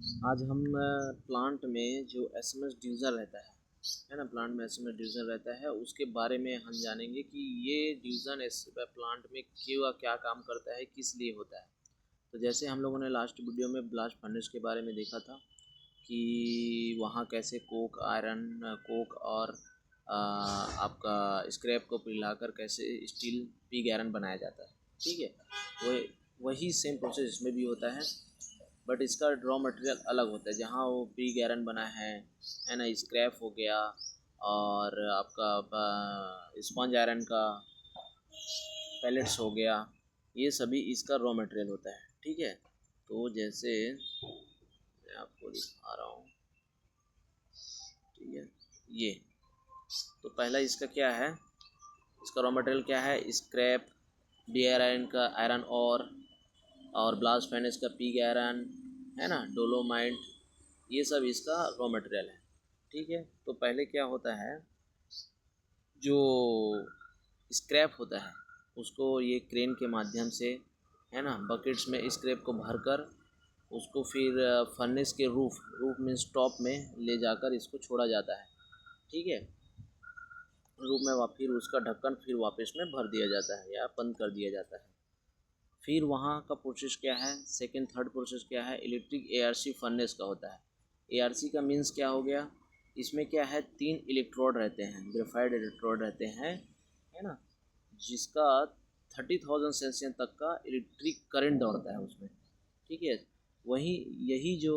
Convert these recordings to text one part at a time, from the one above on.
आज हम प्लांट में जो एसएमएस ड्यूज़र रहता है ना, प्लांट में एसएमएस ड्यूज़र रहता है, उसके बारे में हम जानेंगे कि ये ड्यूज़र इस प्लांट में क्यों क्या काम करता है, किस लिए होता है। तो जैसे हम लोगों ने लास्ट वीडियो में ब्लास्ट फर्नेस के बारे में देखा था कि वहाँ कैसे कोक आयरन कोक और आपका स्क्रैप को पिघलाकर कैसे स्टील पिग आयरन बनाया जाता है। ठीक है, वही सेम प्रोसेस इसमें भी होता है, बट इसका रॉ मटेरियल अलग होता है। जहाँ वो पिग आयरन बना है ना, स्क्रैप हो गया और आपका स्पंज आयरन का पैलेट्स हो गया, ये सभी इसका रॉ मटेरियल होता है। ठीक है, तो जैसे मैं आपको दिखा रहा हूँ, ठीक है, ये तो पहला इसका क्या है, इसका रॉ मटेरियल क्या है, स्क्रैप, डी आयरन का आयरन और ब्लास्ट फर्नेस का पिग आयरन है ना, डोलोमाइट, ये सब इसका रॉ मटेरियल है। ठीक है, तो पहले क्या होता है, जो स्क्रैप होता है उसको ये क्रेन के माध्यम से है ना, बकेट्स में स्क्रैप को भरकर उसको फिर फर्नेस के रूफ मीन्स टॉप में ले जाकर इसको छोड़ा जाता है। ठीक है, रूफ में फिर उसका ढक्कन फिर वापस में भर दिया जाता है या बंद कर दिया जाता है। फिर वहाँ का प्रोसेस क्या है, सेकंड थर्ड प्रोसेस क्या है, इलेक्ट्रिक एआरसी फर्नेस का होता है। एआरसी का मीन्स क्या हो गया, इसमें क्या है, 3 इलेक्ट्रोड रहते हैं, ग्रेफाइड इलेक्ट्रोड रहते हैं, है ना, जिसका 30,000 सेल्सियस तक का इलेक्ट्रिक करंट दौड़ता है उसमें। ठीक है, वही यही जो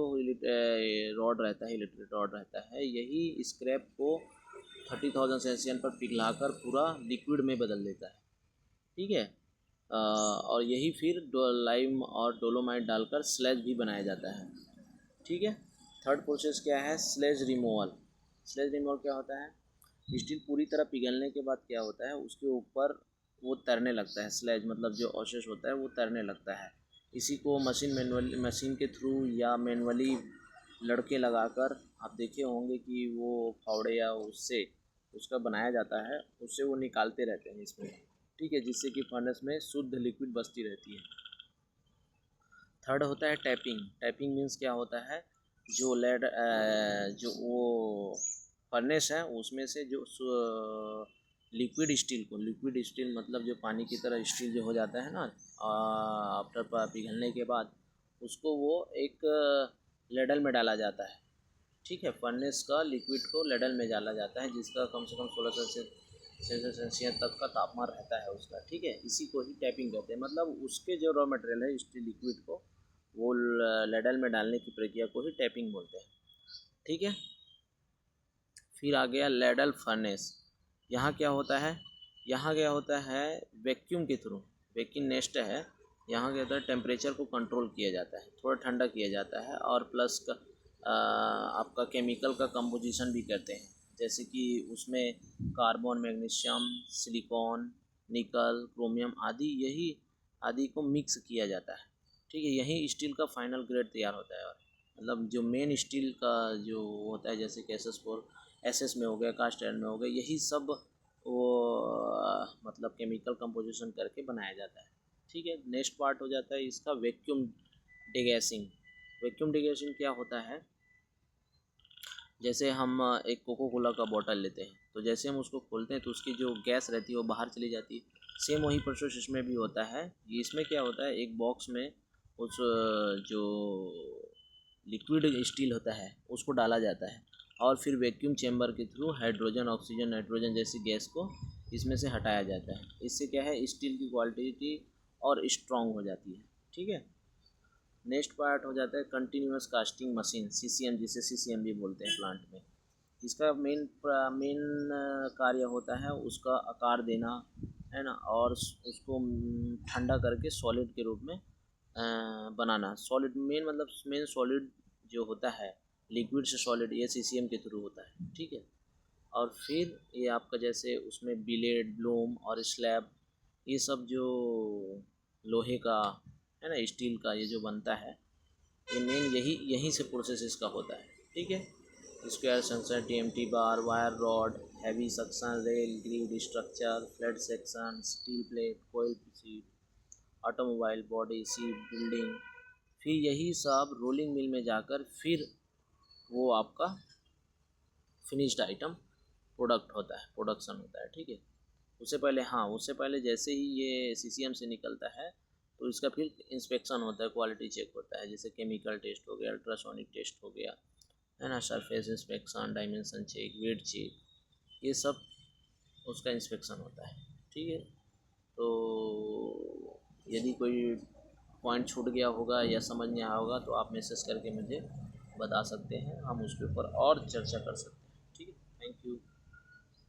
रॉड रहता है, इलेक्ट्रिक रॉड रहता है, यही स्क्रैप को 30,000 सेल्सियस पर पिघलाकर पूरा लिक्विड में बदल देता है। ठीक है, और यही फिर लाइम और डोलोमाइट डालकर स्लेज भी बनाया जाता है। ठीक है, थर्ड प्रोसेस क्या है, स्लेज रिमूवल। स्लेज रिमूवल क्या होता है, स्टील पूरी तरह पिघलने के बाद क्या होता है, उसके ऊपर वो तैरने लगता है, स्लेज मतलब जो अवशेष होता है वो तैरने लगता है। इसी को मशीन के थ्रू या मैनुअली लड़के लगाकर, आप देखे होंगे कि वो फावड़े या उससे उसका बनाया जाता है, उससे वो निकालते रहते हैं इसमें। ठीक है, जिससे कि फर्नेस में शुद्ध लिक्विड बचती रहती है। थर्ड होता है टैपिंग। टैपिंग मीन्स क्या होता है, जो लेड जो वो फर्नेस है उसमें से जो लिक्विड स्टील मतलब जो पानी की तरह स्टील जो हो जाता है ना आफ्टर पिघलने के बाद, उसको वो एक लेडल में डाला जाता है। ठीक है, फर्नेस का लिक्विड को लेडल में डाला जाता है, जिसका कम से कम 16 सेल्सियस तक का तापमान रहता है उसका। ठीक है, इसी को ही टैपिंग कहते हैं, मतलब उसके जो रॉ मटेरियल है स्टील लिक्विड को वो लेडल में डालने की प्रक्रिया को ही टैपिंग बोलते हैं। ठीक है, फिर आ गया लेडल फर्नेस। यहाँ क्या होता है, यहाँ क्या होता है, वैक्यूम के थ्रू, वैक्यूम नेस्ट है, यहाँ क्या होता है, टेम्परेचर को कंट्रोल किया जाता है, थोड़ा ठंडा किया जाता है, और प्लस का आपका केमिकल का कंपोजिशन भी करते हैं, जैसे कि उसमें कार्बन, मैग्नीशियम, सिलिकॉन, निकल, क्रोमियम आदि को मिक्स किया जाता है। ठीक है, यही स्टील का फाइनल ग्रेड तैयार होता है। और मतलब जो मेन स्टील का जो होता है, जैसे कि एस में हो गया, कास्ट आयरन में हो गया, यही सब वो मतलब केमिकल कंपोजिशन करके बनाया जाता है। ठीक है, नेक्स्ट पार्ट हो जाता है इसका वैक्यूम डिगैसिंग। वैक्यूम डिगैसिंग क्या होता है, जैसे हम एक कोको कोला का बॉटल लेते हैं, तो जैसे हम उसको खोलते हैं तो उसकी जो गैस रहती है वो बाहर चली जाती है। सेम वही प्रोसेस इसमें भी होता है। इसमें क्या होता है, एक बॉक्स में उस जो लिक्विड स्टील होता है उसको डाला जाता है, और फिर वैक्यूम चेंबर के थ्रू हाइड्रोजन, ऑक्सीजन, नाइट्रोजन जैसी गैस को इसमें से हटाया जाता है। इससे क्या है, स्टील की क्वालिटी और स्ट्रॉन्ग हो जाती है। ठीक है, नेक्स्ट पार्ट हो जाता है कंटिन्यूस कास्टिंग मशीन, सीसीएम, जिसे सीसीएम भी बोलते हैं प्लांट में। इसका मेन कार्य होता है उसका आकार देना, है ना, और उसको ठंडा करके सॉलिड के रूप में बनाना। सॉलिड मेन सॉलिड जो होता है, लिक्विड से सॉलिड, ये सीसीएम के थ्रू होता है। ठीक है, और फिर ये आपका जैसे उसमें बिलेड, ब्लूम और स्लैब, ये सब जो लोहे का है ना, स्टील का ये जो बनता है, ये मेन यहीं से प्रोसेस इसका होता है। ठीक है, square section, TMT bar, wire rod, heavy section rail, grid structure, flat section, steel plate, coil sheet, automobile body, sheet, building, फिर यही सब रोलिंग मिल में जाकर फिर वो आपका फिनिश्ड आइटम प्रोडक्ट होता है, प्रोडक्शन होता है, ठीक है। उससे पहले, हाँ, उससे पहले जैसे ही ये सीसीएम से निकलता है तो इसका फिर इंस्पेक्शन होता है, क्वालिटी चेक होता है, जैसे केमिकल टेस्ट हो गया, अल्ट्रासोनिक टेस्ट हो गया, है ना, surface inspection, dimension check, weight check, ये सब उसका इंस्पेक्शन होता है, ठीक है। तो यदि कोई पॉइंट छूट गया होगा या समझ नहीं आया होगा तो आप मैसेज करके मुझे बता सकते हैं, हम उसके ऊपर और चर्चा कर सकते हैं, ठीक है। Thank you.